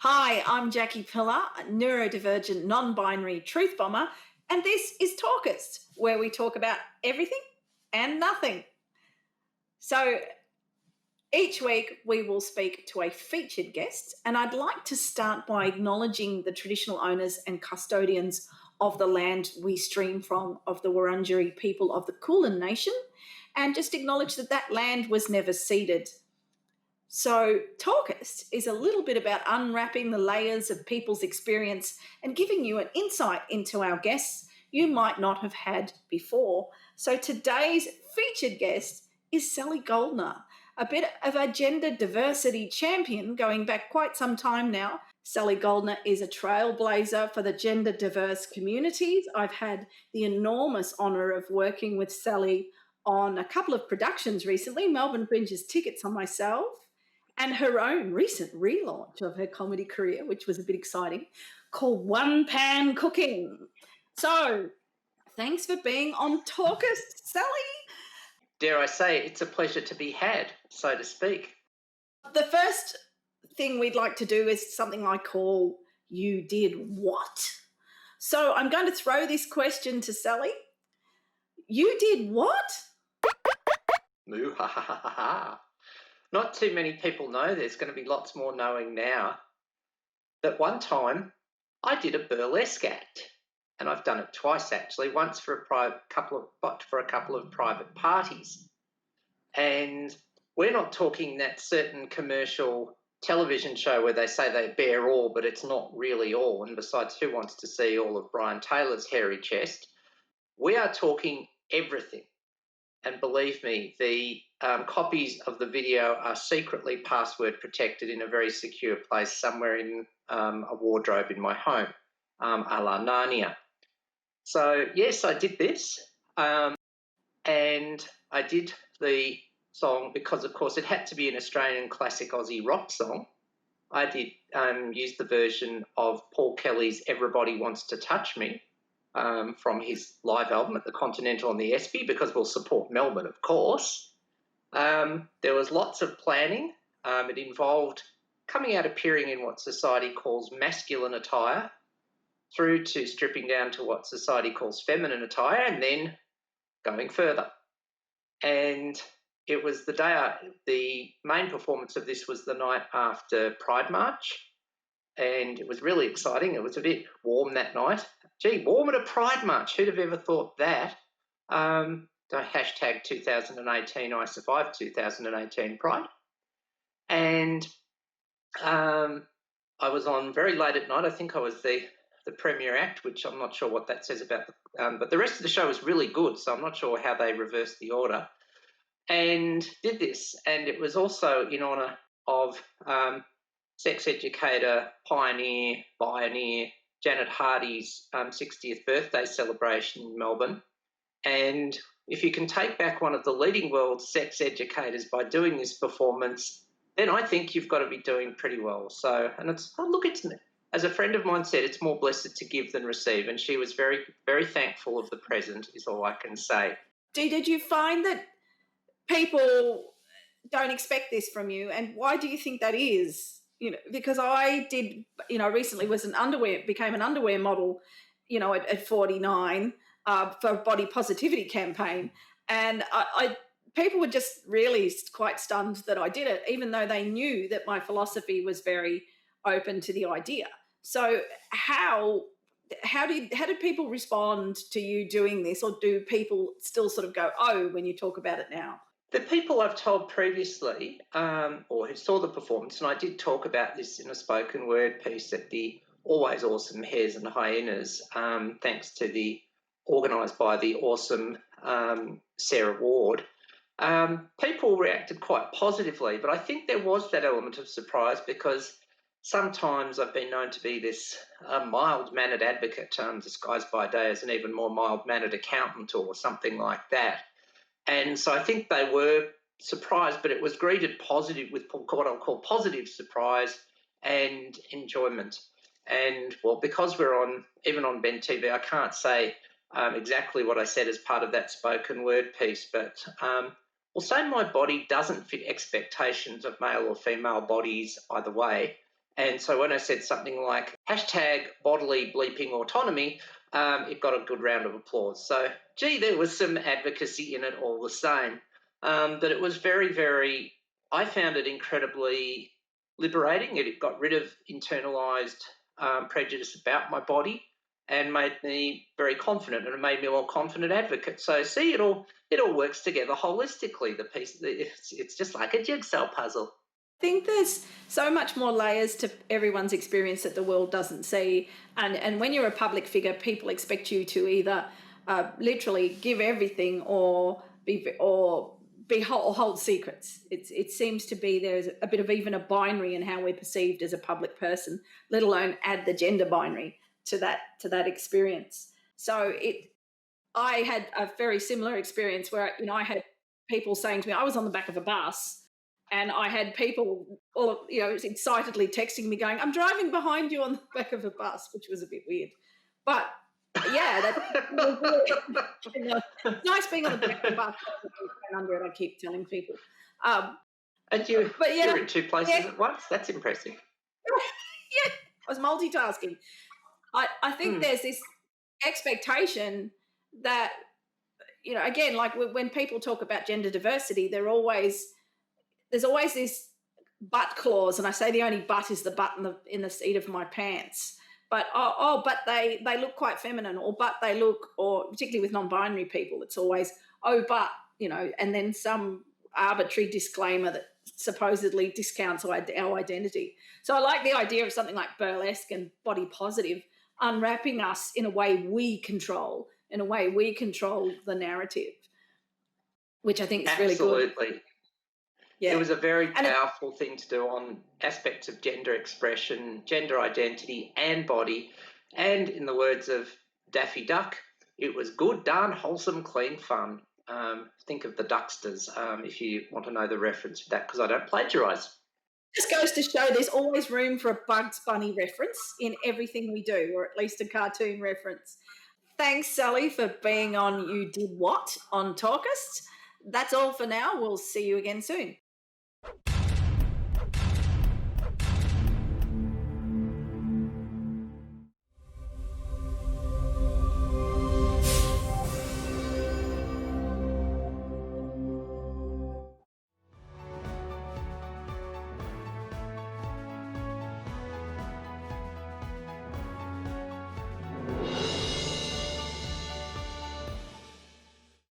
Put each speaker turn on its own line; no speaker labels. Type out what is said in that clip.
Hi, I'm Jacci Pillar, a neurodivergent, non binary truth bomber, and this is Talk-ist, where we talk about everything and nothing. So each week we will speak to a featured guest, and I'd like to start by acknowledging the traditional owners and custodians of the land we stream from, of the Wurundjeri people of the Kulin Nation, and just acknowledge that that land was never ceded. So, Talkist is a little bit about unwrapping the layers of people's experience and giving you an insight into our guests you might not have had before. So, today's featured guest is Sally Goldner, a bit of a gender diversity champion going back quite some time now. Sally Goldner is a trailblazer for the gender diverse communities. I've had the enormous honour of working with Sally on a couple of productions recently, Melbourne Fringe's Tickets on myself, and her own recent relaunch of her comedy career, which was a bit exciting, called One Pan Cooking. So, thanks for being on Talkist, Sally.
Dare I say, it's a pleasure to be had, so to speak.
The first thing we'd like to do is something I call You Did What? So, I'm going to throw this question to Sally. You did what?
Moo ha ha ha ha ha. Not too many people know. There's going to be lots more knowing now. That one time I did a burlesque act, and I've done it twice actually. Once for a couple of private parties, and we're not talking that certain commercial television show where they say they bear all, but it's not really all. And besides, who wants to see all of Brian Taylor's hairy chest? We are talking everything. And believe me, the copies of the video are secretly password protected in a very secure place somewhere in a wardrobe in my home, a la Narnia. So, yes, I did this. And I did the song because, of course, it had to be an Australian classic Aussie rock song. I did use the version of Paul Kelly's Everybody Wants to Touch Me, from his live album at the Continental and the Espy, because we'll support Melbourne, of course. There was lots of planning. It involved coming out appearing in what society calls masculine attire, through to stripping down to what society calls feminine attire, and then going further. And it was the main performance of this was the night after Pride March, and it was really exciting. It was a bit warm that night. Gee, warm at a Pride March. Who'd have ever thought that? Hashtag 2018, I survived 2018 Pride. And I was on very late at night. I think I was the premier act, which I'm not sure what that says about but the rest of the show was really good, so I'm not sure how they reversed the order. And did this. And it was also in honour of sex educator, pioneer Janet Hardy's 60th birthday celebration in Melbourne. And if you can take back one of the leading world sex educators by doing this performance, then I think you've got to be doing pretty well. So, and it's, as a friend of mine said, it's more blessed to give than receive. And she was very, very thankful of the present, is all I can say.
Did you find that people don't expect this from you? And why do you think that is? Because I did, recently became an underwear model, at 49 for a body positivity campaign. And people were just really quite stunned that I did it, even though they knew that my philosophy was very open to the idea. So how did people respond to you doing this, or do people still sort of go, oh, when you talk about it now?
The people I've told previously, or who saw the performance, and I did talk about this in a spoken word piece at the Always Awesome Hares and Hyenas, thanks to the organised by the awesome Sarah Ward, people reacted quite positively, but I think there was that element of surprise because sometimes I've been known to be this mild-mannered advocate disguised by day as an even more mild-mannered accountant or something like that. And so I think they were surprised, but it was greeted positive with what I'll call positive surprise and enjoyment. And, well, because we're even on Ben TV, I can't say exactly what I said as part of that spoken word piece, but we'll say my body doesn't fit expectations of male or female bodies either way. And so when I said something like hashtag bodily bleeping autonomy, it got a good round of applause. So, gee, there was some advocacy in it all the same. But it was very, very, I found it incredibly liberating. It got rid of internalised prejudice about my body and made me very confident, and it made me a more confident advocate. So, see, it all works together holistically. It's just like a jigsaw puzzle.
I think there's so much more layers to everyone's experience that the world doesn't see. And when you're a public figure, people expect you to either literally give everything or hold secrets. It seems to be there's a bit of even a binary in how we're perceived as a public person, let alone add the gender binary to that experience. So I had a very similar experience where I had people saying to me, I was on the back of a bus. And I had people all, excitedly texting me going, I'm driving behind you on the back of a bus, which was a bit weird. But, yeah, it's nice being on the back of the bus. Under it, I keep telling people.
And you're in two places at once? That's impressive.
Yeah, I was multitasking. I think there's this expectation that, again, like when people talk about gender diversity, there's always this but clause, and I say the only but is the but in the seat of my pants. But but they look quite feminine, or but they look, or particularly with non-binary people, it's always but and then some arbitrary disclaimer that supposedly discounts our identity. So I like the idea of something like burlesque and body positive unwrapping us in a way we control the narrative, which I think is really good.
Absolutely.
Yeah.
It was a very powerful thing to do on aspects of gender expression, gender identity and body. And in the words of Daffy Duck, it was good, darn, wholesome, clean fun. Think of the Ducksters if you want to know the reference to that, because I don't plagiarise.
This goes to show there's always room for a Bugs Bunny reference in everything we do, or at least a cartoon reference. Thanks, Sally, for being on You Did What on Talk-ist. That's all for now. We'll see you again soon.